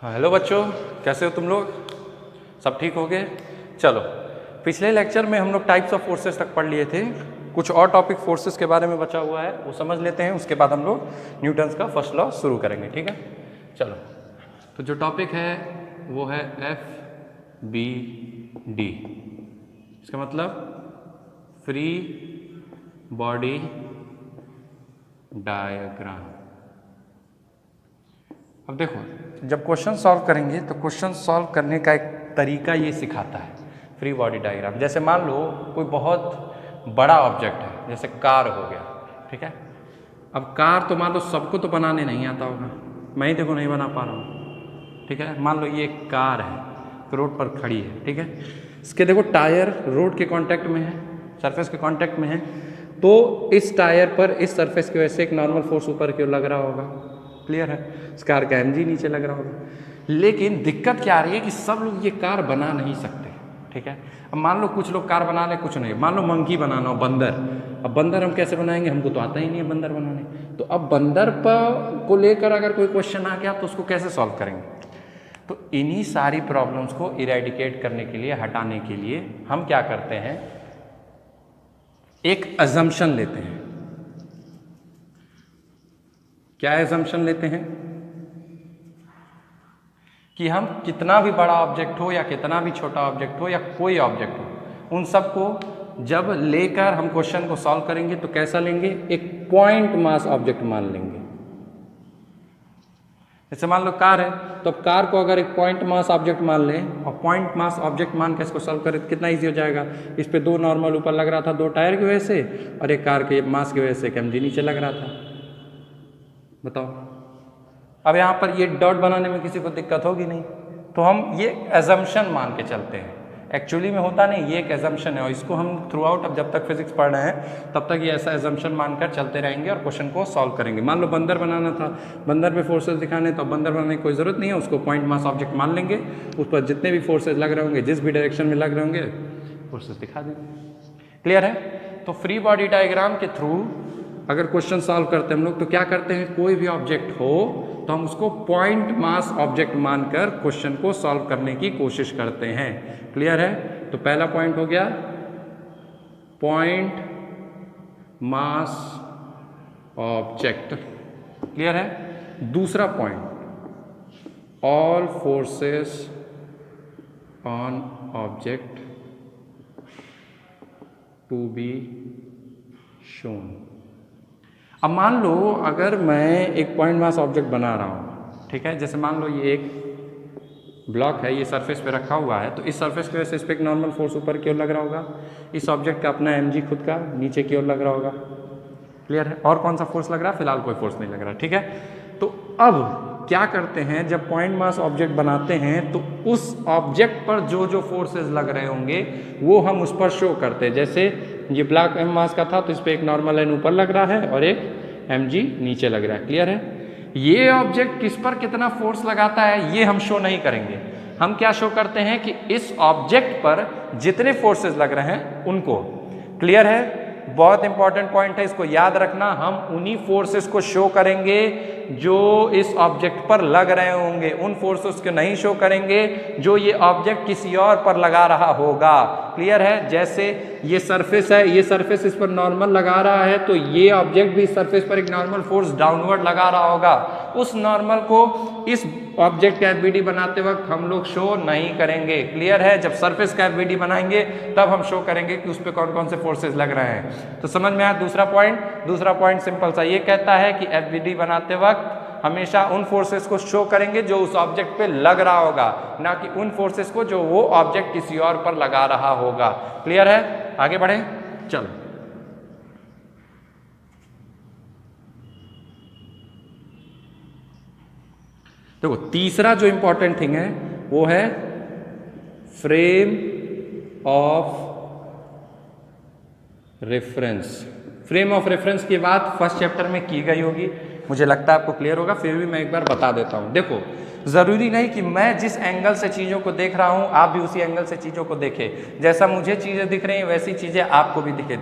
Hello बच्चों, कैसे हो तुम लोग? सब ठीक हो गए? चलो, पिछले लेक्चर में हम लोग टाइप्स ऑफ फोर्सेस तक पढ़ लिए थे। कुछ और टॉपिक फोर्सेस के बारे में बचा हुआ है, वो समझ लेते हैं। उसके बाद हम लोग न्यूटन्स का फर्स्ट लॉ शुरू करेंगे। ठीक है, चलो। तो जो टॉपिक है वो है FBD। इसका मतलब फ्री बॉडी डायग्राम। अब देखो, जब क्वेश्चन सॉल्व करेंगे तो क्वेश्चन सॉल्व करने का एक तरीका ये सिखाता है, फ्री बॉडी डायग्राम। जैसे मान लो कोई बहुत बड़ा ऑब्जेक्ट है, जैसे कार हो गया। ठीक है, अब कार तो मान लो सबको तो बनाने नहीं आता होगा, मैं ही देखो नहीं बना पा रहा हूँ। ठीक है, मान लो ये एक कार है, रोड पर खड़ी है। ठीक है, इसके देखो टायर रोड के कांटेक्ट में है, सरफेस के कांटेक्ट में है, तो इस टायर पर इस सरफेस की वजह से एक नॉर्मल फोर्स ऊपर की ओर लग रहा होगा। क्लियर है? इस कार का mg नीचे लग रहा होगा। लेकिन दिक्कत क्या आ रही है कि सब लोग ये कार बना नहीं सकते। ठीक है, अब मान लो कुछ लोग कार बना ले, कुछ नहीं। मान लो मंकी बनाना हो, बंदर। अब बंदर हम कैसे बनाएंगे? हमको तो आता ही नहीं है बंदर बनाने। तो अब बंदर पर को लेकर अगर कोई क्वेश्चन आ गया तो उसको कैसे सॉल्व करेंगे? तो इन्हीं सारी प्रॉब्लम्स को इरेडिकेट करने के लिए, हटाने के लिए हम क्या करते हैं, एक अजम्पशन लेते हैं। क्या एजम्पशन लेते हैं? कि हम कितना भी बड़ा ऑब्जेक्ट हो या कितना भी छोटा ऑब्जेक्ट हो या कोई ऑब्जेक्ट हो, उन सबको जब लेकर हम क्वेश्चन को सॉल्व करेंगे तो कैसा लेंगे? एक पॉइंट मास ऑब्जेक्ट मान लेंगे। जैसे मान लो कार है, तो अब कार को अगर एक पॉइंट मास ऑब्जेक्ट मान लें और पॉइंट मास ऑब्जेक्ट मान के इसको सॉल्व करें तो कितना ईजी हो जाएगा। इस पे दो नॉर्मल ऊपर लग रहा था, दो टायर की वजह से, और एक कार के मास की वजह से एक mg नीचे लग रहा था। बताओ, अब यहाँ पर ये डॉट बनाने में किसी को दिक्कत होगी नहीं, तो हम ये एजम्पशन मान के चलते हैं। एक्चुअली में होता नहीं, ये एक एजम्पशन है और इसको हम थ्रू आउट, अब जब तक फिजिक्स पढ़ रहे हैं तब तक ये ऐसा एजम्पशन मानकर चलते रहेंगे और क्वेश्चन को सॉल्व करेंगे। मान लो बंदर बनाना था, बंदर पे फोर्सेस दिखाने, तो बंदर बनाने की कोई ज़रूरत नहीं है, उसको पॉइंट मास ऑब्जेक्ट मान लेंगे, उस पर जितने भी फोर्सेज लग रहे होंगे, जिस भी डायरेक्शन में लग रहे होंगे, फोर्सेज दिखा देंगे। क्लियर है? तो फ्री बॉडी डायग्राम के थ्रू अगर क्वेश्चन सॉल्व करते हैं हम लोग तो क्या करते हैं, कोई भी ऑब्जेक्ट हो तो हम उसको पॉइंट मास ऑब्जेक्ट मानकर क्वेश्चन को सॉल्व करने की कोशिश करते हैं। क्लियर है? तो पहला पॉइंट हो गया पॉइंट मास ऑब्जेक्ट। क्लियर है? दूसरा point all forces on object to be shown. अब मान लो अगर मैं एक पॉइंट मास ऑब्जेक्ट बना रहा हूँ, ठीक है, जैसे मान लो ये एक ब्लॉक है, ये सरफेस पे रखा हुआ है, तो इस सरफेस की वजह से इस पर एक नॉर्मल फोर्स ऊपर की ओर लग रहा होगा, इस ऑब्जेक्ट का अपना mg खुद का नीचे की ओर लग रहा होगा। क्लियर है? और कौन सा फोर्स लग रहा है? फिलहाल कोई फोर्स नहीं लग रहा। ठीक है, तो अब क्या करते हैं, जब पॉइंट मास ऑब्जेक्ट बनाते हैं तो उस ऑब्जेक्ट पर जो जो फोर्सेज लग रहे होंगे वो हम उस पर शो करते हैं। जैसे ये ब्लॉक m मास का था तो इस पर एक नॉर्मल n ऊपर लग रहा है और एक mg नीचे लग रहा है। क्लियर है? ये ऑब्जेक्ट किस पर कितना फोर्स लगाता है ये हम शो नहीं करेंगे। हम क्या शो करते हैं कि इस ऑब्जेक्ट पर जितने फोर्सेज लग रहे हैं उनको। क्लियर है? बहुत इंपॉर्टेंट पॉइंट है, इसको याद रखना। हम उन्हीं फोर्सेस को शो करेंगे जो इस ऑब्जेक्ट पर लग रहे होंगे, उन फोर्सेस को नहीं शो करेंगे जो ये ऑब्जेक्ट किसी और पर लगा रहा होगा। क्लियर है? जैसे ये सरफेस है, ये सरफेस इस पर नॉर्मल लगा रहा है तो ये ऑब्जेक्ट भी इस सरफेस पर एक नॉर्मल फोर्स डाउनवर्ड लगा रहा होगा। उस नॉर्मल को इस ऑब्जेक्ट का FBD बनाते वक्त हम लोग शो नहीं करेंगे। क्लियर है? जब सरफेस का FBD बनाएंगे तब हम शो करेंगे कि उस पर कौन कौन से फोर्सेज लग रहे हैं। तो समझ में आया दूसरा पॉइंट? दूसरा पॉइंट सिंपल सा ये कहता है कि FBD बनाते वक्त हमेशा उन फोर्सेस को शो करेंगे जो उस ऑब्जेक्ट पे लग रहा होगा, ना कि उन फोर्सेस को जो वो ऑब्जेक्ट किसी और पर लगा रहा होगा। क्लियर है? आगे बढ़े, चलो। देखो, तीसरा जो इंपॉर्टेंट थिंग है वो है frame of reference. Frame of reference की बात फर्स्ट चैप्टर में की गई होगी, मुझे लगता है आपको क्लियर होगा, फिर भी मैं एक बार बता देता हूं। देखो, जरूरी नहीं कि मैं जिस एंगल से चीजों को देख रहा हूं आप भी उसी एंगल से चीजों को देखें। जैसा मुझे चीजें दिख रही हैं वैसी चीजें आपको भी दिखे।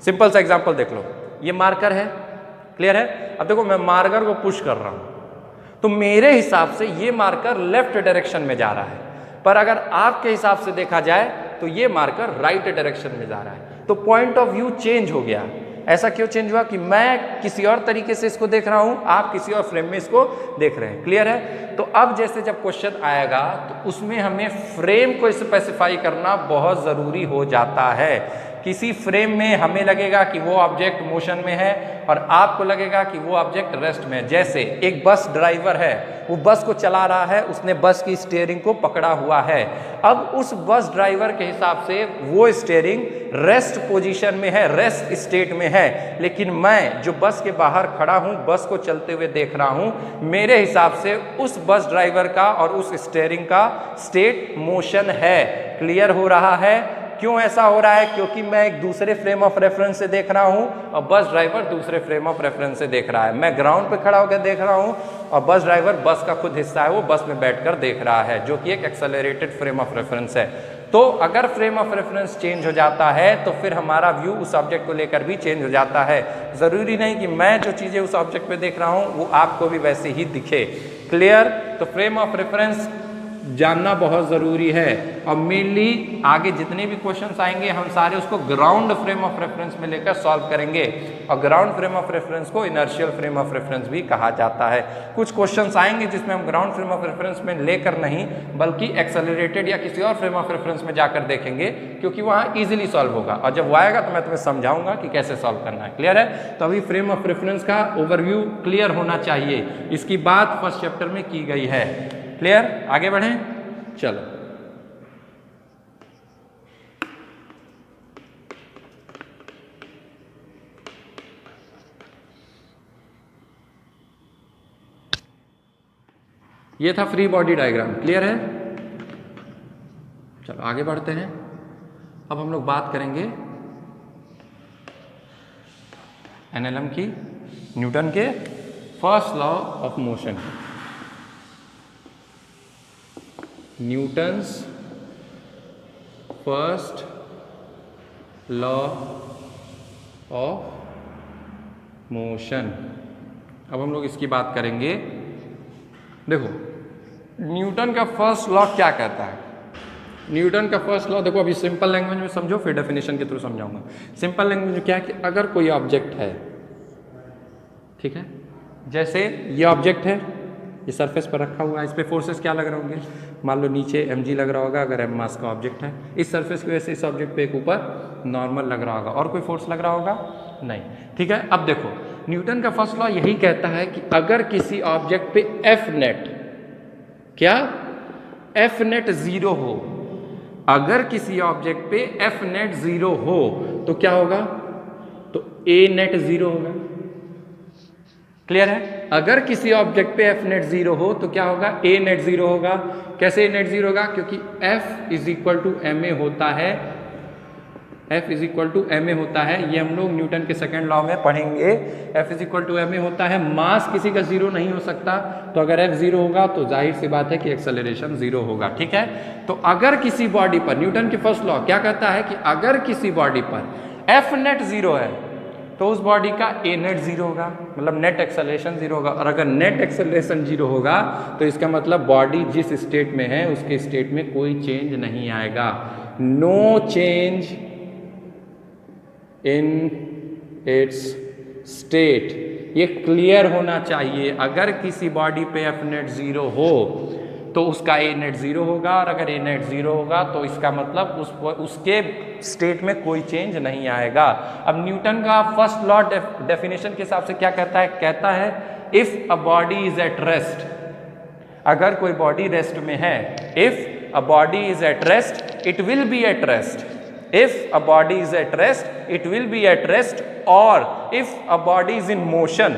सिंपल सा एग्जांपल देख लो, ये मार्कर है। क्लियर है? अब देखो, मैं मार्कर को पुश कर रहा हूं तो मेरे हिसाब से ये मार्कर लेफ्ट डायरेक्शन में जा रहा है, पर अगर आपके हिसाब से देखा जाए तो ये मार्कर राइट डायरेक्शन में जा रहा है। तो पॉइंट ऑफ व्यू चेंज हो गया। ऐसा क्यों चेंज हुआ कि मैं किसी और तरीके से इसको देख रहा हूं, आप किसी और फ्रेम में इसको देख रहे हैं। क्लियर है? तो अब जैसे जब क्वेश्चन आएगा तो उसमें हमें फ्रेम को स्पेसिफाई करना बहुत ज़रूरी हो जाता है। किसी फ्रेम में हमें लगेगा कि वो ऑब्जेक्ट मोशन में है और आपको लगेगा कि वो ऑब्जेक्ट रेस्ट में है। जैसे एक बस ड्राइवर है, वो बस को चला रहा है, उसने बस की स्टीयरिंग को पकड़ा हुआ है। अब उस बस ड्राइवर के हिसाब से वो स्टीयरिंग रेस्ट पोजीशन में है, रेस्ट स्टेट में है, लेकिन मैं जो बस के बाहर खड़ा हूं, बस को चलते हुए देख रहा हूं, मेरे हिसाब से उस बस ड्राइवर का और उस स्टीयरिंग का स्टेट मोशन है। क्लियर हो रहा है? क्यों ऐसा हो रहा है? क्योंकि मैं एक दूसरे फ्रेम ऑफ रेफरेंस से देख रहा हूं और बस ड्राइवर दूसरे फ्रेम ऑफ रेफरेंस से देख रहा है। मैं ग्राउंड पे खड़ा होकर देख रहा हूं और बस ड्राइवर बस का खुद हिस्सा है, वो बस में बैठकर देख रहा है, जो कि एक एक्सेलरेटेड फ्रेम ऑफ रेफरेंस है। तो अगर फ्रेम ऑफ रेफरेंस चेंज हो जाता है तो फिर हमारा व्यू उस ऑब्जेक्ट को लेकर भी चेंज हो जाता है। ज़रूरी नहीं कि मैं जो चीज़ें उस ऑब्जेक्ट पे देख रहा हूँ वो आपको भी वैसे ही दिखे। क्लियर? तो फ्रेम ऑफ रेफरेंस जानना बहुत ज़रूरी है और मेनली आगे जितने भी क्वेश्चंस आएंगे हम सारे उसको ग्राउंड फ्रेम ऑफ रेफरेंस में लेकर सॉल्व करेंगे। और ग्राउंड फ्रेम ऑफ रेफरेंस को इनर्शियल फ्रेम ऑफ रेफरेंस भी कहा जाता है। कुछ क्वेश्चंस आएंगे जिसमें हम ग्राउंड फ्रेम ऑफ रेफरेंस में लेकर नहीं बल्कि एक्सेलरेटेड या किसी और फ्रेम ऑफ रेफरेंस में जाकर देखेंगे, क्योंकि वहाँ ईजिली सॉल्व होगा और जब वो आएगा तो मैं तुम्हें समझाऊंगा कि कैसे सॉल्व करना है। क्लियर है? तो अभी फ्रेम ऑफ रेफरेंस का ओवरव्यू क्लियर होना चाहिए। इसकी बात फर्स्ट चैप्टर में की गई है। क्लियर? आगे बढ़ें, चलो। ये था फ्री बॉडी डायग्राम। क्लियर है? चलो आगे बढ़ते हैं। अब हम लोग बात करेंगे एनएलएम की, न्यूटन के first law of motion. Newton's first law of motion. अब हम लोग इसकी बात करेंगे। देखो न्यूटन का फर्स्ट लॉ क्या कहता है। न्यूटन का फर्स्ट लॉ देखो, अभी सिंपल लैंग्वेज में समझो, फिर डेफिनेशन के थ्रू समझाऊंगा। सिंपल लैंग्वेज में क्या है कि अगर कोई ऑब्जेक्ट है, ठीक है, जैसे ये ऑब्जेक्ट है, ये सरफेस पर रखा हुआ है, इस पे फोर्सेस क्या लग रहे होंगे? मान लो नीचे mg लग रहा होगा अगर m मास का ऑब्जेक्ट है। इस सरफेस की वजह से इस ऑब्जेक्ट पे एक ऊपर नॉर्मल लग रहा होगा, और कोई फोर्स लग रहा होगा? नहीं। ठीक है, अब देखो न्यूटन का फर्स्ट लॉ यही कहता है कि अगर किसी ऑब्जेक्ट पे एफ नेट, क्या एफ नेट 0 हो, अगर किसी ऑब्जेक्ट पे एफ नेट 0 हो तो क्या होगा? तो ए नेट 0 होगा। क्लियर है? अगर किसी ऑब्जेक्ट पे एफ नेट 0 हो तो क्या होगा? ए नेट 0 होगा। कैसे ए नेट 0 होगा? क्योंकि F is equal to M A होता है, F is equal to M A होता है। ये हम लोग न्यूटन के सेकेंड लॉ में पढ़ेंगे। F is equal to M A होता है। मास किसी का 0 नहीं हो सकता, तो अगर एफ 0 होगा तो जाहिर सी बात है कि एक्सेलरेशन 0 होगा। ठीक है, तो अगर किसी बॉडी पर, न्यूटन के फर्स्ट लॉ क्या कहता है कि अगर किसी बॉडी पर एफ नेट 0 है तो उस बॉडी का ए नेट 0 होगा, मतलब नेट एक्सेलरेशन 0 होगा। और अगर नेट एक्सेलरेशन 0 होगा तो इसका मतलब बॉडी जिस स्टेट में है उसके स्टेट में कोई चेंज नहीं आएगा। No change in its state, ये क्लियर होना चाहिए। अगर किसी बॉडी पे एफ नेट 0 हो तो उसका ए नेट 0 होगा, और अगर ए नेट 0 होगा तो इसका मतलब उसके स्टेट में कोई चेंज नहीं आएगा। अब न्यूटन का फर्स्ट लॉ डेफिनेशन के हिसाब से क्या कहता है? कहता है if a body is at rest, अगर कोई बॉडी रेस्ट में है, if a body is at rest it will be at rest, if a body is at rest it will be at rest, और if a body is in motion,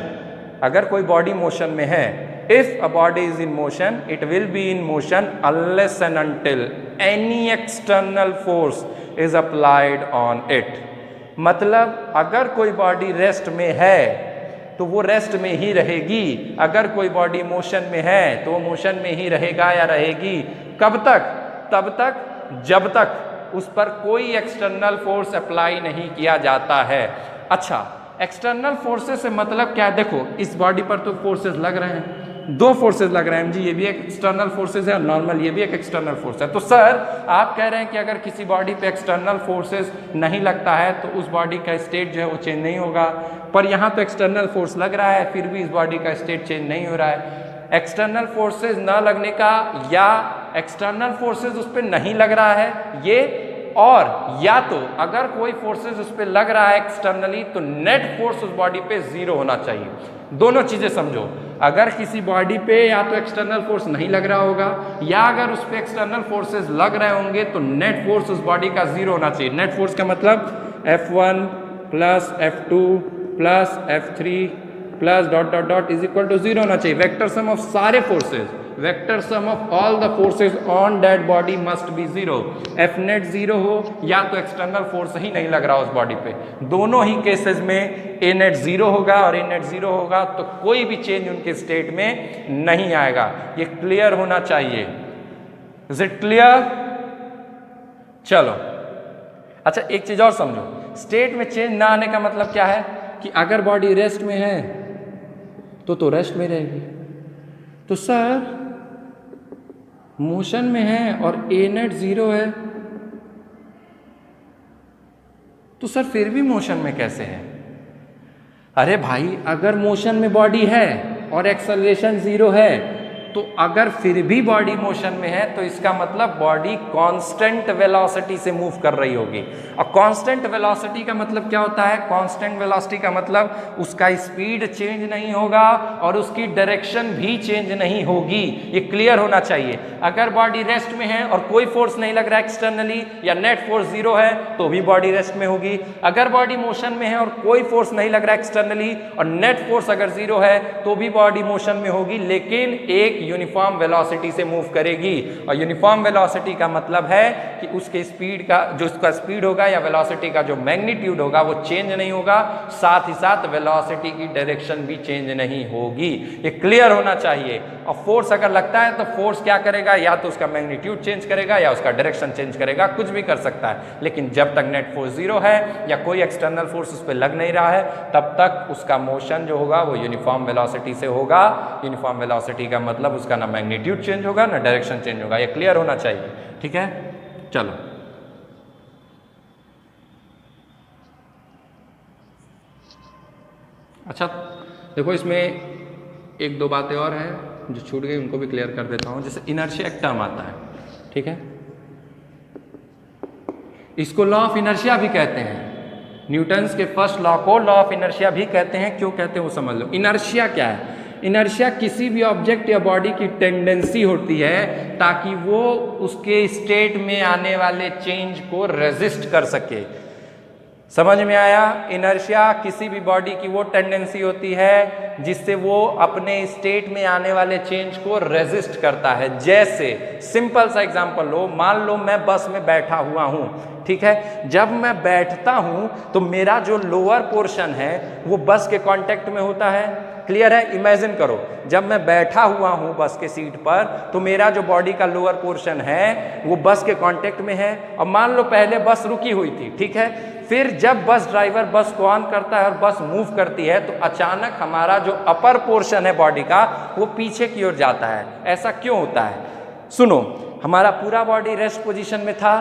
अगर कोई body motion में है, if a body is in motion it will be in motion unless and until any external force is applied on it। मतलब अगर कोई body rest में है तो वो रेस्ट में ही रहेगी, अगर कोई बॉडी मोशन में है तो वो मोशन में ही रहेगा या रहेगी। कब तक? तब तक जब तक उस पर कोई एक्सटर्नल फोर्स अप्लाई नहीं किया जाता है। अच्छा, एक्सटर्नल फोर्सेस से मतलब क्या है? देखो इस बॉडी पर तो फोर्सेस लग रहे हैं, दो फोर्सेज लग रहे हैं जी, ये भी एक एक्सटर्नल फोर्सेज है और नॉर्मल ये भी एक एक्सटर्नल फोर्स है। तो सर आप कह रहे हैं कि अगर किसी बॉडी पे एक्सटर्नल फोर्सेज नहीं लगता है तो उस बॉडी का स्टेट जो है वो चेंज नहीं होगा, पर यहाँ तो एक्सटर्नल फोर्स लग रहा है फिर भी इस बॉडी का स्टेट चेंज नहीं हो रहा है। एक्सटर्नल फोर्सेज न लगने का या एक्सटर्नल फोर्सेज उस पर नहीं लग रहा है ये, और या तो अगर कोई फोर्सेज उस पर लग रहा है एक्सटर्नली तो नेट फोर्स उस बॉडी पे जीरो होना चाहिए। दोनों चीजें समझो, अगर किसी बॉडी पे या तो एक्सटर्नल फोर्स नहीं लग रहा होगा या अगर उस पर एक्सटर्नल फोर्सेज लग रहे होंगे तो नेट फोर्स उस बॉडी का जीरो होना चाहिए। नेट फोर्स का मतलब F1 plus F2 plus F3 plus dot dot dot is equal to zero होना चाहिए। वेक्टर सम ऑफ सारे forces, vector sum of all the forces on that body must be zero. F net zero हो या तो external force ही नहीं लग रहा उस बॉडी पे, दोनों ही केसेस में ए नेट जीरो होगा और ए नेट जीरो होगा तो कोई भी चेंज उनके स्टेट में नहीं आएगा। ये क्लियर होना चाहिए। Is it clear? चलो अच्छा एक चीज और समझो, स्टेट में चेंज ना आने का मतलब क्या है कि अगर बॉडी रेस्ट में है तो रेस्ट में रहेगी। तो सर मोशन में है और ए नेट जीरो है तो सर फिर भी मोशन में कैसे है? अरे भाई अगर मोशन में बॉडी है और एक्सेलरेशन जीरो है तो अगर फिर भी बॉडी मोशन में है तो इसका मतलब बॉडी कांस्टेंट वेलोसिटी से मूव कर रही होगी। और कांस्टेंट वेलोसिटी का मतलब क्या होता है? कांस्टेंट वेलोसिटी का मतलब उसका स्पीड चेंज नहीं होगा और उसकी डायरेक्शन भी चेंज नहीं होगी। ये क्लियर होना चाहिए। अगर बॉडी रेस्ट में है और कोई फोर्स नहीं लग रहा एक्सटर्नली या नेट फोर्स जीरो है तो भी बॉडी रेस्ट में होगी। अगर बॉडी मोशन में है और कोई फोर्स नहीं लग रहा एक्सटर्नली और नेट फोर्स अगर जीरो है तो भी बॉडी मोशन में होगी, लेकिन एक यूनिफॉर्म वेलोसिटी से मूव करेगी। और यूनिफॉर्म वेलोसिटी का मतलब है कि उसके स्पीड का जो उसका स्पीड होगा या वेलोसिटी का जो मैग्नीट्यूड होगा वो चेंज नहीं होगा, साथ ही साथ वेलोसिटी की डायरेक्शन भी चेंज नहीं होगी। ये क्लियर होना चाहिए। और फोर्स अगर लगता है तो फोर्स क्या करेगा? या तो उसका मैग्नीट्यूड चेंज करेगा या उसका डायरेक्शन चेंज करेगा, कुछ भी कर सकता है। लेकिन जब तक नेट फोर्स जीरो है या कोई एक्सटर्नल फोर्स उस पर लग नहीं रहा है तब तक उसका मोशन जो होगा वो यूनिफॉर्म वेलोसिटी से होगा। यूनिफॉर्म वेलोसिटी का मतलब उसका ना मैग्नीट्यूड चेंज होगा ना डायरेक्शन चेंज होगा। ये क्लियर होना चाहिए, ठीक है? चलो अच्छा देखो, इसमें एक दो बातें और हैं जो छूट गई, उनको भी क्लियर कर देता हूं। जैसे इनर्शिया एक टर्म आता है, ठीक है, इसको लॉ ऑफ इनर्शिया भी कहते हैं। न्यूटन्स के फर्स्ट लॉ को लॉ ऑफ इनर्शिया भी कहते हैं। क्यों कहते हैं वो समझ लो। इनर्शिया क्या है? इनर्शिया किसी भी ऑब्जेक्ट या बॉडी की टेंडेंसी होती है ताकि वो उसके स्टेट में आने वाले चेंज को रेजिस्ट कर सके। समझ में आया? इनर्शिया किसी भी बॉडी की वो टेंडेंसी होती है जिससे वो अपने स्टेट में आने वाले चेंज को रेजिस्ट करता है। जैसे सिंपल सा एग्जांपल लो, मान लो मैं बस में बैठा हुआ हूँ, ठीक है। जब मैं बैठता हूँ तो मेरा जो लोअर पोर्शन है वो बस के कांटेक्ट में होता है। क्लियर है? इमेजिन करो, जब मैं बैठा हुआ हूँ बस के सीट पर तो मेरा जो बॉडी का लोअर पोर्शन है वो बस के कांटेक्ट में है। और मान लो पहले बस रुकी हुई थी, ठीक है, फिर जब बस ड्राइवर बस को ऑन करता है और बस मूव करती है तो अचानक हमारा जो अपर पोर्शन है बॉडी का वो पीछे की ओर जाता है। ऐसा क्यों होता है? सुनो, हमारा पूरा बॉडी रेस्ट पोजीशन में था।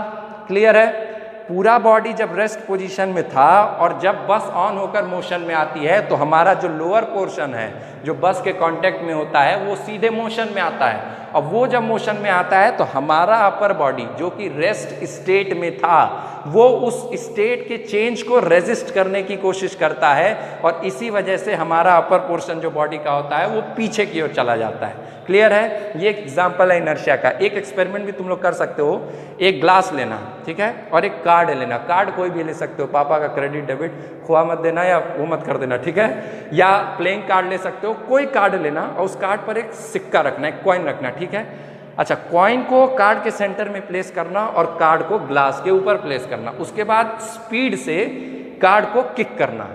क्लियर है? पूरा बॉडी जब रेस्ट पोजीशन में था और जब बस ऑन होकर मोशन में आती है तो हमारा जो लोअर पोर्शन है जो बस के कांटेक्ट में होता है वो सीधे मोशन में आता है। और वो जब मोशन में आता है तो हमारा अपर बॉडी जो कि रेस्ट स्टेट में था वो उस स्टेट के चेंज को रेजिस्ट करने की कोशिश करता है और इसी वजह से हमारा अपर पोर्शन जो बॉडी का होता है वो पीछे की ओर चला जाता है। क्लियर है? ये एक एग्जाम्पल है इनर्शिया का। एक एक्सपेरिमेंट भी तुम लोग कर सकते हो। एक ग्लास लेना, ठीक है, और एक कार्ड लेना। कार्ड कोई भी ले सकते हो, पापा का क्रेडिट डेबिट खुआ मत देना या वो मत कर देना, ठीक है, या प्लेइंग कार्ड ले सकते हो। कोई कार्ड लेना और उस कार्ड पर एक सिक्का रखना, एक कॉइन रखना, ठीक है। अच्छा, कॉइन को कार्ड के सेंटर में प्लेस करना और कार्ड को ग्लास के ऊपर प्लेस करना। उसके बाद स्पीड से कार्ड को किक करना,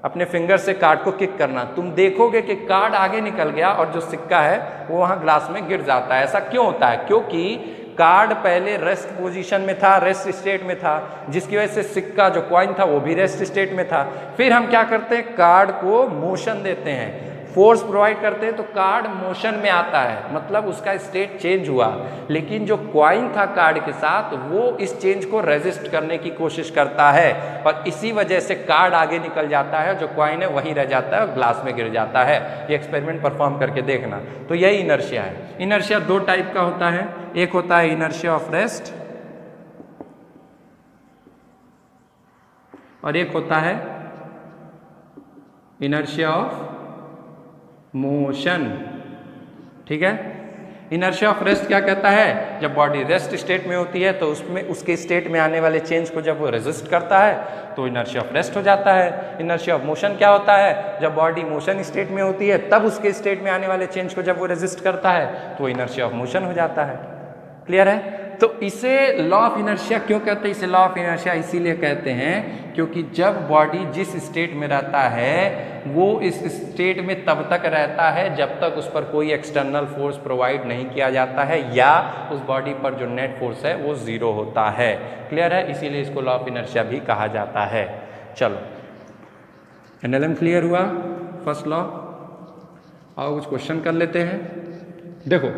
अपने फिंगर से कार्ड को किक करना। तुम देखोगे कि कार्ड आगे निकल गया और जो सिक्का है वो वहां ग्लास में गिर जाता है। ऐसा क्यों होता है? क्योंकि कार्ड पहले रेस्ट पोजीशन में था, रेस्ट स्टेट में था, जिसकी वजह से सिक्का जो कॉइन था वो भी रेस्ट स्टेट में था। फिर हम क्या करते हैं? कार्ड को मोशन देते हैं, फोर्स प्रोवाइड करते हैं तो कार्ड मोशन में आता है, मतलब उसका स्टेट चेंज हुआ, लेकिन जो कॉइन था कार्ड के साथ वो इस चेंज को रेजिस्ट करने की कोशिश करता है और इसी वजह से कार्ड आगे निकल जाता है, जो कॉइन है वहीं रह जाता है और ग्लास में गिर जाता है। ये एक्सपेरिमेंट परफॉर्म करके देखना। तो यही इनर्शिया है। इनर्शिया दो टाइप का होता है, एक होता है इनर्शिया ऑफ रेस्ट और एक होता है इनर्शिया ऑफ मोशन। ठीक है, इनर्शिया ऑफ रेस्ट क्या कहता है, जब बॉडी रेस्ट स्टेट में होती है तो उसमें उसके स्टेट में आने वाले चेंज को जब वो रेजिस्ट करता है तो इनर्शिया ऑफ रेस्ट हो जाता है। इनर्शिया ऑफ मोशन क्या होता है, जब बॉडी मोशन स्टेट में होती है तब उसके स्टेट में आने वाले चेंज को जब वो रेजिस्ट करता है तो इनर्शिया ऑफ मोशन हो जाता है। क्लियर है? तो इसे लॉ ऑफ इनर्शिया क्यों कहते हैं? इसे लॉ ऑफ इनर्शिया इसीलिए कहते हैं क्योंकि जब बॉडी जिस स्टेट में रहता है वो इस स्टेट में तब तक रहता है जब तक उस पर कोई एक्सटर्नल फोर्स प्रोवाइड नहीं किया जाता है या उस बॉडी पर जो नेट फोर्स है वो जीरो होता है। क्लियर है? इसीलिए इसको लॉ ऑफ इनर्शिया भी कहा जाता है। चलो, एनएलएम क्लियर हुआ, फर्स्ट लॉ। आओ कुछ क्वेश्चन कर लेते हैं। देखो,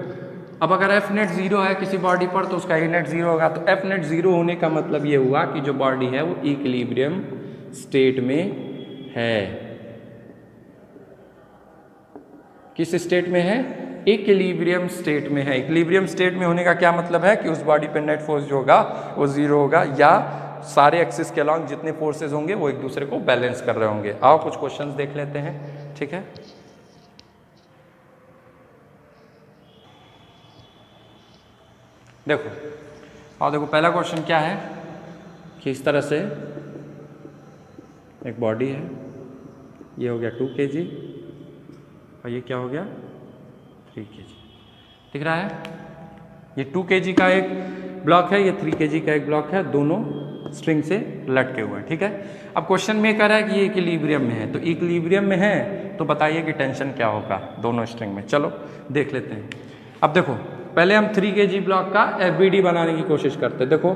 अब अगर एफ नेट जीरो है किसी बॉडी पर तो उसका ई नेट जीरो होगा। तो एफ नेट जीरो होने का मतलब ये हुआ कि जो बॉडी है वो इक्विलिब्रियम स्टेट में है। किस स्टेट में है? इक्विलिब्रियम स्टेट में है। इक्विलिब्रियम स्टेट में होने का क्या मतलब है कि उस बॉडी पे नेट फोर्स जो होगा वो जीरो होगा या सारे एक्सिस के अलॉन्ग जितने फोर्सेज होंगे वो एक दूसरे को बैलेंस कर रहे होंगे। आओ कुछ क्वेश्चंस देख लेते हैं। ठीक है, देखो, और देखो पहला क्वेश्चन क्या है कि इस तरह से एक बॉडी है, ये हो गया 2 kg और ये क्या हो गया 3 kg। दिख रहा है? ये 2 kg का एक ब्लॉक है, ये 3 kg का एक ब्लॉक है, दोनों स्ट्रिंग से लटके हुए हैं। ठीक है, अब क्वेश्चन में कह रहा है कि ये इक्विलिब्रियम में है, तो इक्विलिब्रियम में है तो बताइए कि टेंशन क्या होगा दोनों स्ट्रिंग में। चलो देख लेते हैं। अब देखो, पहले हम 3 kg ब्लॉक का FBD बनाने की कोशिश करते हैं। देखो,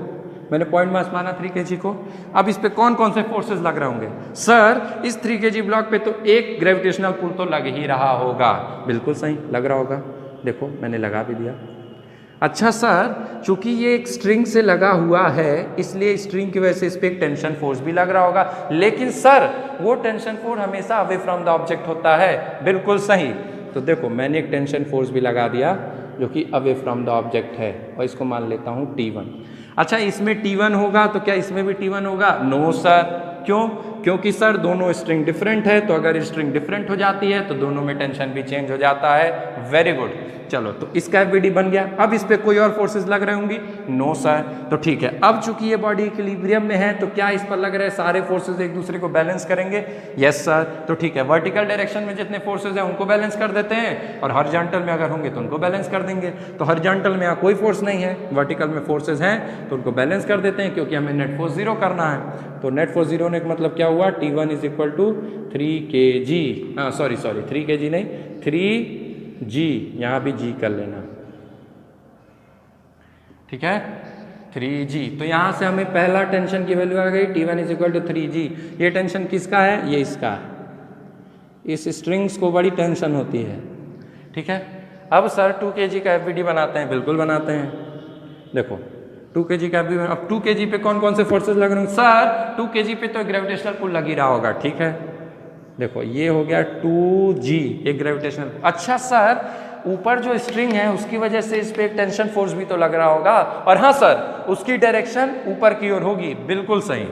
मैंने पॉइंट मास माना 3 kg को। अब इस पे कौन कौन से फोर्सेस लग रहे होंगे? सर, इस 3 kg ब्लॉक पे तो एक ग्रेविटेशनल पुल तो लग ही रहा होगा। बिल्कुल सही, लग रहा होगा। देखो, मैंने लगा भी दिया। अच्छा सर, चूंकि ये एक स्ट्रिंग से लगा हुआ है इसलिए स्ट्रिंग की वजह से इस पर एक टेंशन फोर्स भी लग रहा होगा। लेकिन सर, वो टेंशन फोर्स हमेशा अवे फ्रॉम द ऑब्जेक्ट होता है। बिल्कुल सही। तो देखो, मैंने एक टेंशन फोर्स भी लगा दिया जो कि अवे फ्रॉम द ऑब्जेक्ट है और इसको मान लेता हूँ T1। अच्छा, इसमें T1 होगा तो क्या इसमें भी T1 होगा? No sir. क्यों? क्योंकि सर दोनों स्ट्रिंग डिफरेंट है, तो अगर स्ट्रिंग डिफरेंट हो जाती है तो दोनों में टेंशन भी चेंज हो जाता है। Very good. चलो, तो इसका FBD बन गया। अब इस पे कोई और फोर्सेस लग रहे होंगी? No sir. तो ठीक है, अब चूंकि ये बॉडी इक्विलिब्रियम में है तो क्या इस पर लग रहे सारे फोर्सेस एक दूसरे को बैलेंस करेंगे? Yes sir. तो ठीक है, वर्टिकल डायरेक्शन में जितने फोर्सेस हैं उनको बैलेंस कर देते हैं और हॉरिजॉन्टल में अगर होंगे तो उनको बैलेंस कर देंगे। तो हॉरिजॉन्टल में यहाँ कोई फोर्स नहीं है, वर्टिकल में फोर्सेज हैं तो उनको बैलेंस कर देते हैं क्योंकि हमें नेट फोर्स जीरो करना है। तो नेट फोर्स जीरो होने का मतलब क्या हुआ? T1 is equal to 3 kg। हाँ, सॉरी 3 kg नहीं, 3g, यहाँ भी g कर लेना। ठीक है, 3g। तो यहाँ से हमें पहला टेंशन की वैल्यू आ गई, T1 is equal to 3g। ये टेंशन किसका है? ये इसका है। इस स्ट्रिंग्स को बड़ी टेंशन होती है। ठीक है, अब सर 2 kg का FBD बनाते हैं। बिल्कुल बनाते हैं। देखो, 2 kg का FBD। अब 2 kg पे कौन कौन से फोर्सेस लग रहे हैं? सर 2 kg पे तो ग्रेविटेशनल पुल लग ही रहा होगा। ठीक है, देखो ये हो गया 2g, एक ग्रेविटेशनल। अच्छा सर, ऊपर जो स्ट्रिंग है उसकी वजह से इस पे एक टेंशन फोर्स भी तो लग रहा होगा। और हाँ सर, उसकी डायरेक्शन ऊपर की ओर होगी। बिल्कुल सही।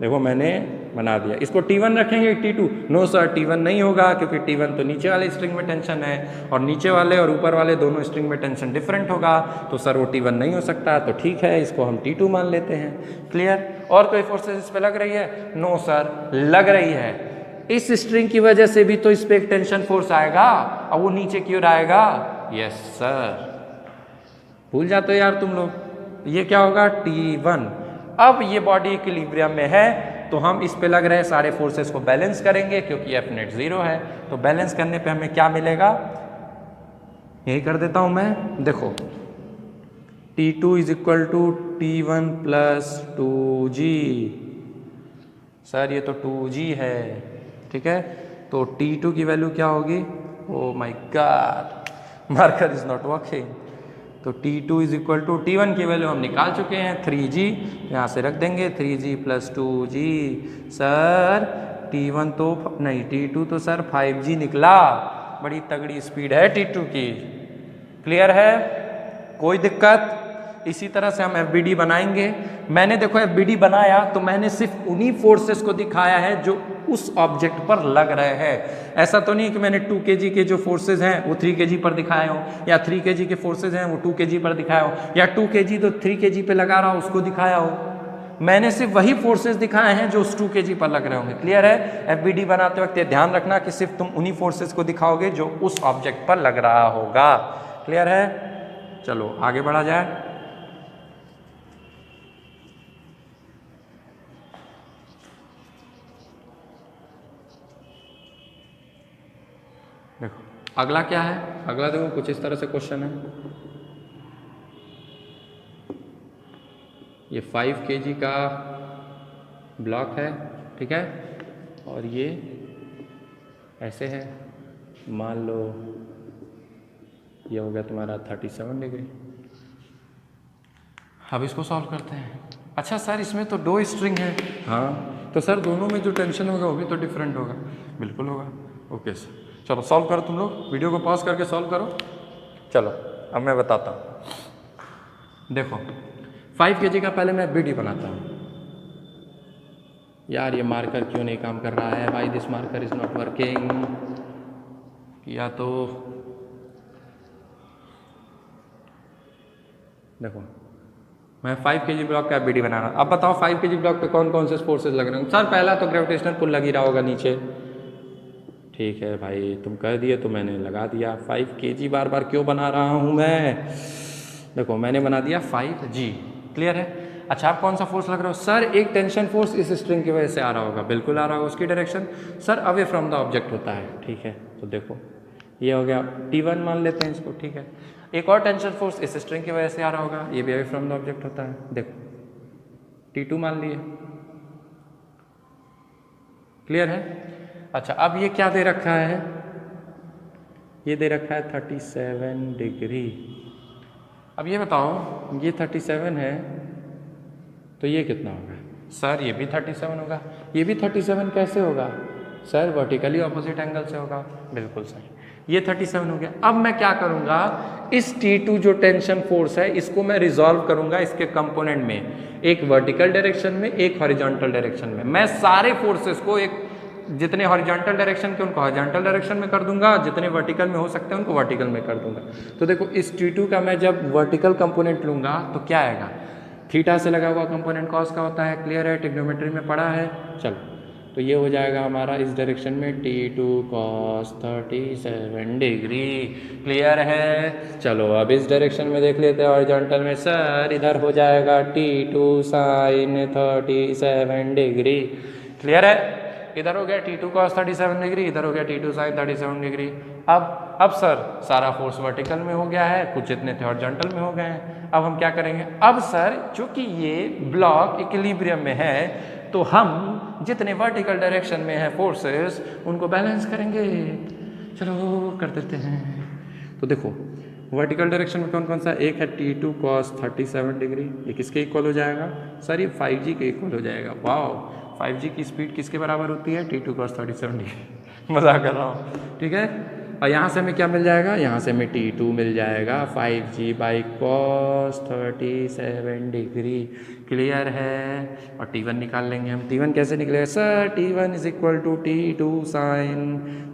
देखो, मैंने बना दिया। इसको T1 रखेंगे T2? नो सर, T1 नहीं होगा क्योंकि T1 तो नीचे वाले स्ट्रिंग में टेंशन है और नीचे वाले और ऊपर वाले दोनों स्ट्रिंग में टेंशन डिफरेंट होगा, तो सर वो T1 नहीं हो सकता। तो ठीक है, इसको हम T2 मान लेते हैं। क्लियर? और कोई फोर्सेस इस पे लग रही है? नो सर, लग रही है। इस स्ट्रिंग की वजह से भी तो इस पे एक टेंशन फोर्स आएगा और वो नीचे की ओर आएगा। Yes sir. भूल जाते हो यार तुम लोग। ये क्या होगा? T1। अब ये बॉडी इक्विलिब्रियम में है तो हम इस पे लग रहे सारे फोर्सेस को बैलेंस करेंगे क्योंकि एफ नेट जीरो है। तो बैलेंस करने पे हमें क्या मिलेगा? यही कर देता हूं मैं। देखो, T2 is equal to T1 plus 2g। Sir ये तो 2g है। ठीक है, तो T2 की वैल्यू क्या होगी? Oh my God, marker is not working. तो T2 is equal to T1 की वैल्यू हम निकाल चुके हैं 3G, यहाँ से रख देंगे 3G + 2G। सर T1 तो नहीं, T2 तो सर 5G निकला। बड़ी तगड़ी स्पीड है T2 की। क्लियर है? कोई दिक्कत? इसी तरह से हम FBD बनाएंगे। मैंने देखो FBD बनाया तो मैंने सिर्फ उन्हीं फोर्सेस को दिखाया है जो उस ऑब्जेक्ट पर लग रहे हैं। ऐसा तो नहीं कि मैंने 2 kg के जो फोर्सेज हैं वो 3 kg पर दिखाए हो, या 3 kg के फोर्सेज हैं वो 2 kg पर दिखाया हो, या 2 kg तो 3 kg पे लगा रहा हो उसको दिखाया हो। मैंने सिर्फ वही फोर्सेज दिखाए हैं जो उस 2 kg पर लग रहे होंगे। क्लियर है? FBD बनाते वक्त ये ध्यान रखना कि सिर्फ तुम उन्हीं फोर्सेज को दिखाओगे जो उस ऑब्जेक्ट पर लग रहा होगा। क्लियर है? चलो आगे बढ़ा जाए। देखो अगला क्या है? अगला देखो कुछ इस तरह से क्वेश्चन है। ये 5 kg का ब्लॉक है, ठीक है, और ये ऐसे है। मान लो ये हो गया तुम्हारा 37 डिग्री। अब इसको सॉल्व करते हैं। अच्छा सर इसमें तो 2 स्ट्रिंग है। हाँ तो सर दोनों में जो टेंशन होगा वो भी तो डिफरेंट होगा। बिल्कुल होगा। ओके सर, चलो सॉल्व करो तुम लोग, वीडियो को पॉज करके सॉल्व करो। चलो अब मैं बताता हूँ। देखो 5 kg का पहले मैं FBD बनाता हूँ। यार ये मार्कर क्यों नहीं काम कर रहा है भाई? This marker is not working. या तो देखो मैं 5 kg ब्लॉक का FBD बना रहा हूँ। अब बताओ 5 kg ब्लॉक पे कौन कौन से फोर्सेस लग रहे हैं? सर पहला तो ग्रेविटेशनल पुल लग ही रहा होगा नीचे। ठीक है भाई, तुम कह दिए तो मैंने लगा दिया। 5 kg बार बार क्यों बना रहा हूँ मैं? देखो मैंने बना दिया 5G। क्लियर है? अच्छा आप कौन सा फोर्स लग रहा हो? सर एक टेंशन फोर्स इस स्ट्रिंग की वजह से आ रहा होगा। बिल्कुल आ रहा होगा। उसकी direction sir away from the object होता है। ठीक है, तो देखो ये हो गया T1 मान लेते हैं इसको। ठीक है, एक और टेंशन फोर्स इस स्ट्रिंग की वजह से आ रहा होगा, ये भी अवे फ्रॉम द ऑब्जेक्ट होता है। देखो T2 मान लिए। क्लियर है? अच्छा अब ये क्या दे रखा है? ये दे रखा है 37 डिग्री। अब ये बताओ ये 37 है तो ये कितना होगा? सर ये भी 37 होगा। ये भी 37 कैसे होगा? सर वर्टिकली ऑपोजिट एंगल से होगा। बिल्कुल सही, ये 37 हो गया। अब मैं क्या करूंगा, इस T2 जो टेंशन फोर्स है इसको मैं रिजॉल्व करूंगा इसके कंपोनेंट में, एक वर्टिकल डायरेक्शन में एक हॉरिजॉन्टल डायरेक्शन में। मैं सारे फोर्सेस को एक जितने हॉरिजॉन्टल डायरेक्शन के उनको हॉरिजॉन्टल डायरेक्शन में कर दूंगा, जितने वर्टिकल में हो सकते हैं उनको वर्टिकल में कर दूंगा। तो देखो इस T2 का मैं जब वर्टिकल कंपोनेंट लूंगा तो क्या आएगा? थीटा से लगा हुआ कंपोनेंट कॉस का होता है। क्लियर है? ट्रिग्नोमेट्री में पढ़ा है। चलो तो ये हो जाएगा हमारा इस डायरेक्शन में T2 cos 37 डिग्री। क्लियर है? चलो अब इस डायरेक्शन में देख लेते हैं हॉरिजॉन्टल में। सर इधर हो जाएगा T2 sin 37 डिग्री। क्लियर है? इधर हो गया T2 cos 37 डिग्री, इधर हो गया T2 sin 37 डिग्री। अब सर सारा फोर्स वर्टिकल में हो गया है, कुछ जितने थे हॉरिजॉन्टल में हो गए हैं। अब हम क्या करेंगे? अब सर चूंकि ये ब्लॉक इक्विलिब्रियम में है तो हम जितने वर्टिकल डायरेक्शन में है फोर्सेस उनको बैलेंस करेंगे। चलो कर देते हैं। तो देखो वर्टिकल डायरेक्शन में कौन कौन सा? एक है T2 cos 37 डिग्री, ये किसके इक्वल हो जाएगा? सर ये 5G के इक्वल हो जाएगा। वाओ, 5G की स्पीड किसके बराबर होती है? T2 cos 37 degree. मजाक कर रहा हूँ। ठीक है, और यहाँ से हमें क्या मिल जाएगा? यहाँ से हमें T2 मिल जाएगा 5G by cos 37 degree. Clear है? और T1 निकाल लेंगे हम। T1 कैसे निकलेगा? Sir T1 is equal to T2 sin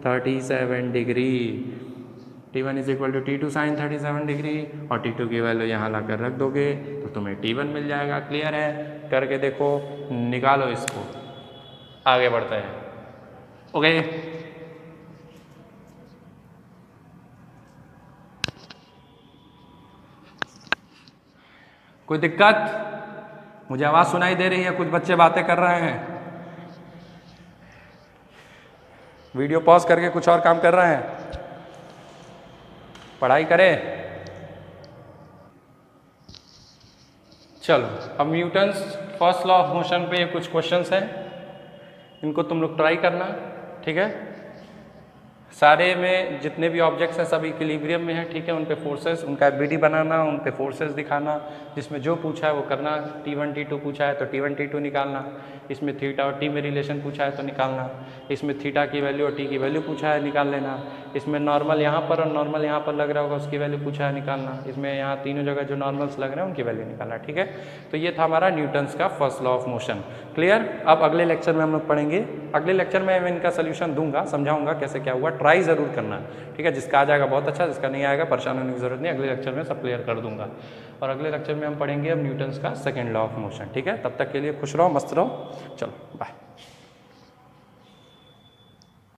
37 degree. T1 is equal to T2 sin 37 degree, और T2 की वैल्यू यहाँ ला कर रख दोगे तो तुम्हें T1 मिल जाएगा। क्लियर है? करके देखो, निकालो इसको, आगे बढ़ते हैं। ओके कोई दिक्कत? मुझे आवाज़ सुनाई दे रही है, कुछ बच्चे बातें कर रहे हैं, वीडियो पॉज करके कुछ और काम कर रहे हैं। पढ़ाई करें। चलो अब Newton's first law of motion पे ये कुछ क्वेश्चंस हैं, इनको तुम लोग ट्राई करना। ठीक है, सारे में जितने भी ऑब्जेक्ट्स हैं सब इक्विलिब्रियम में हैं, ठीक है। उन पे फोर्सेस, उनका एफबीडी बनाना, उन पे फोर्सेस दिखाना, जिसमें जो पूछा है वो करना। T1 T2 पूछा है तो T1 T2 निकालना, इसमें थीटा और टी में रिलेशन पूछा है तो निकालना, इसमें थीटा की वैल्यू और टी की वैल्यू पूछा है निकाल लेना, इसमें नॉर्मल यहाँ पर और नॉर्मल यहाँ पर लग रहा होगा उसकी वैल्यू पूछा है निकालना, इसमें यहाँ तीनों जगह जो नॉर्मल्स लग रहे हैं उनकी वैल्यू निकालना, ठीक है। तो ये था हमारा न्यूटन्स का first law of motion. Clear. अब अगले लेक्चर में हम लोग पढ़ेंगे, अगले लेक्चर में मैं इनका सोल्यूशन दूंगा, समझाऊंगा कैसे क्या हुआ, ट्राई ज़रूर करना, ठीक है। जिसका आ जाएगा बहुत अच्छा, जिसका नहीं आएगा परेशान होने की जरूरत नहीं, अगले लेक्चर में सब क्लियर कर दूंगा। और अगले लेक्चर में हम पढ़ेंगे अब न्यूटन्स का सेकंड लॉ ऑफ मोशन, ठीक है। तब तक के लिए खुश रहो, मस्त रहो, चलो बाय।